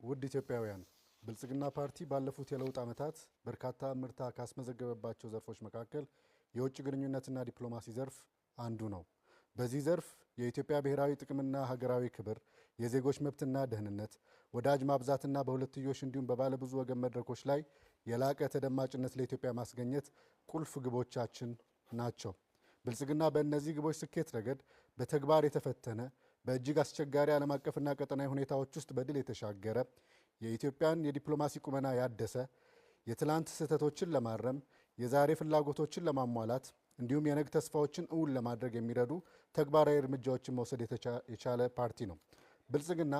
ውድ ኢትዮጵያውያን ብልጽግና ፓርቲ ባለፉት የለውጥ ዓመታት በርካታ ምርታ ካስመዘገበባቸው ዘርፎች መካከል የውጭ ግንኙነትና ዲፕሎማሲ ዘርፍ አንዱ ነው። በዚህ ዘርፍ የኢትዮጵያ ብሔራዊ ጥቅምና ሀገራዊ ክብር፣ የዜጎች መብትና ደህንነት፣ ወዳጅ ማብዛትና በሁለትዮሽ እንዲሁም በባለብዙ ወገን መድረኮች ላይ የላቀ ተደማጭነት ለኢትዮጵያ ማስገኘት ቁልፍ ግቦቻችን ናቸው። ብልጽግና በእነዚህ ግቦች ስኬት ረገድ በተግባር የተፈተነ በእጅግ አስቸጋሪ ዓለም አቀፍና ቀጠናዊ ሁኔታዎች ውስጥ በድል የተሻገረ የኢትዮጵያን የዲፕሎማሲ ቁመና ያደሰ የትላንት ስህተቶችን ለማረም የዛሬ ፍላጎቶችን ለማሟላት እንዲሁም የነገ ተስፋዎችን እውን ለማድረግ የሚረዱ ተግባራዊ እርምጃዎችን መውሰድ የቻለ ፓርቲ ነው። ብልጽግና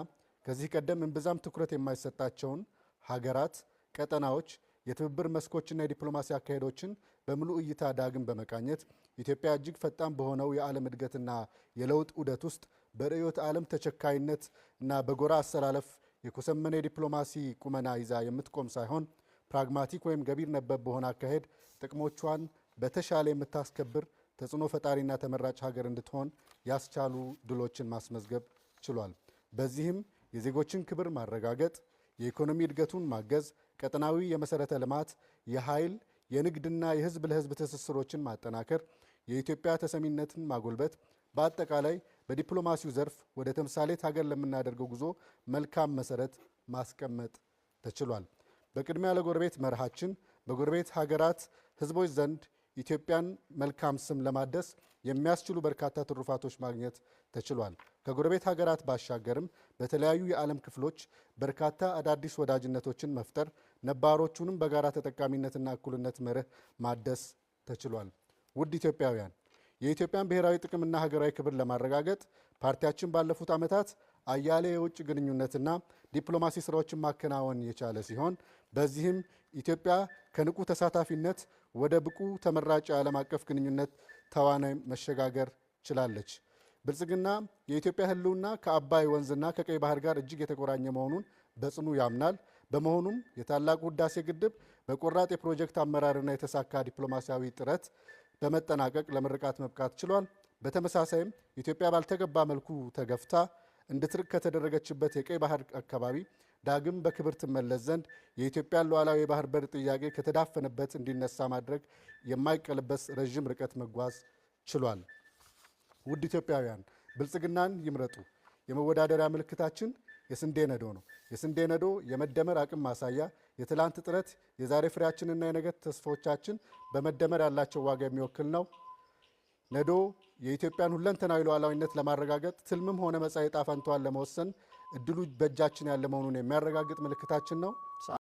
ከዚህ ቀደም እምብዛም ትኩረት የማይሰጣቸውን ሀገራት፣ ቀጠናዎች፣ የትብብር መስኮችና የዲፕሎማሲ አካሄዶችን በሙሉ እይታ ዳግም በመቃኘት ኢትዮጵያ እጅግ ፈጣን በሆነው የዓለም እድገትና የለውጥ ዑደት ውስጥ በርዕዮተ ዓለም ተቸካይነት እና በጎራ አሰላለፍ የኮሰመነ የዲፕሎማሲ ቁመና ይዛ የምትቆም ሳይሆን ፕራግማቲክ ወይም ገቢር ነበብ በሆነ አካሄድ ጥቅሞቿን በተሻለ የምታስከብር ተጽዕኖ ፈጣሪና ተመራጭ ሀገር እንድትሆን ያስቻሉ ድሎችን ማስመዝገብ ችሏል። በዚህም የዜጎችን ክብር ማረጋገጥ፣ የኢኮኖሚ እድገቱን ማገዝ፣ ቀጠናዊ የመሰረተ ልማት፣ የኃይል፣ የንግድና የህዝብ ለህዝብ ትስስሮችን ማጠናከር፣ የኢትዮጵያ ተሰሚነትን ማጎልበት፣ በአጠቃላይ በዲፕሎማሲው ዘርፍ ወደ ተምሳሌት ሀገር ለምናደርገው ጉዞ መልካም መሰረት ማስቀመጥ ተችሏል። በቅድሚያ ለጎረቤት መርሃችን በጎረቤት ሀገራት ህዝቦች ዘንድ ኢትዮጵያን መልካም ስም ለማደስ የሚያስችሉ በርካታ ትሩፋቶች ማግኘት ተችሏል። ከጎረቤት ሀገራት ባሻገርም በተለያዩ የዓለም ክፍሎች በርካታ አዳዲስ ወዳጅነቶችን መፍጠር፣ ነባሮቹንም በጋራ ተጠቃሚነትና እኩልነት መርህ ማደስ ተችሏል። ውድ ኢትዮጵያውያን የኢትዮጵያን ብሔራዊ ጥቅምና ሀገራዊ ክብር ለማረጋገጥ ፓርቲያችን ባለፉት ዓመታት አያሌ የውጭ ግንኙነትና ዲፕሎማሲ ስራዎችን ማከናወን የቻለ ሲሆን በዚህም ኢትዮጵያ ከንቁ ተሳታፊነት ወደ ብቁ ተመራጭ የዓለም አቀፍ ግንኙነት ተዋናይ መሸጋገር ችላለች። ብልጽግና የኢትዮጵያ ህልውና ከአባይ ወንዝና ከቀይ ባህር ጋር እጅግ የተቆራኘ መሆኑን በጽኑ ያምናል። በመሆኑም የታላቁ ህዳሴ ግድብ በቆራጥ የፕሮጀክት አመራርና የተሳካ ዲፕሎማሲያዊ ጥረት በመጠናቀቅ ለምርቃት መብቃት ችሏል። በተመሳሳይም ኢትዮጵያ ባልተገባ መልኩ ተገፍታ እንድትርቅ ከተደረገችበት የቀይ ባህር አካባቢ ዳግም በክብር ትመለስ ዘንድ የኢትዮጵያን ሉዓላዊ የባህር በር ጥያቄ ከተዳፈነበት እንዲነሳ ማድረግ የማይቀለበስ ረዥም ርቀት መጓዝ ችሏል። ውድ ኢትዮጵያውያን ብልጽግናን ይምረጡ። የመወዳደሪያ ምልክታችን የስንዴ ነዶ ነው። የስንዴ ነዶ የመደመር አቅም ማሳያ፣ የትላንት ጥረት የዛሬ ፍሬያችንና የነገ ተስፋዎቻችን በመደመር ያላቸው ዋጋ የሚወክል ነው። ነዶ የኢትዮጵያን ሁለንተናዊ ሉዓላዊነት ለማረጋገጥ ትልምም ሆነ መጻኢ ዕጣ ፈንታዋን ለመወሰን እድሉ በእጃችን ያለ መሆኑን የሚያረጋግጥ ምልክታችን ነው።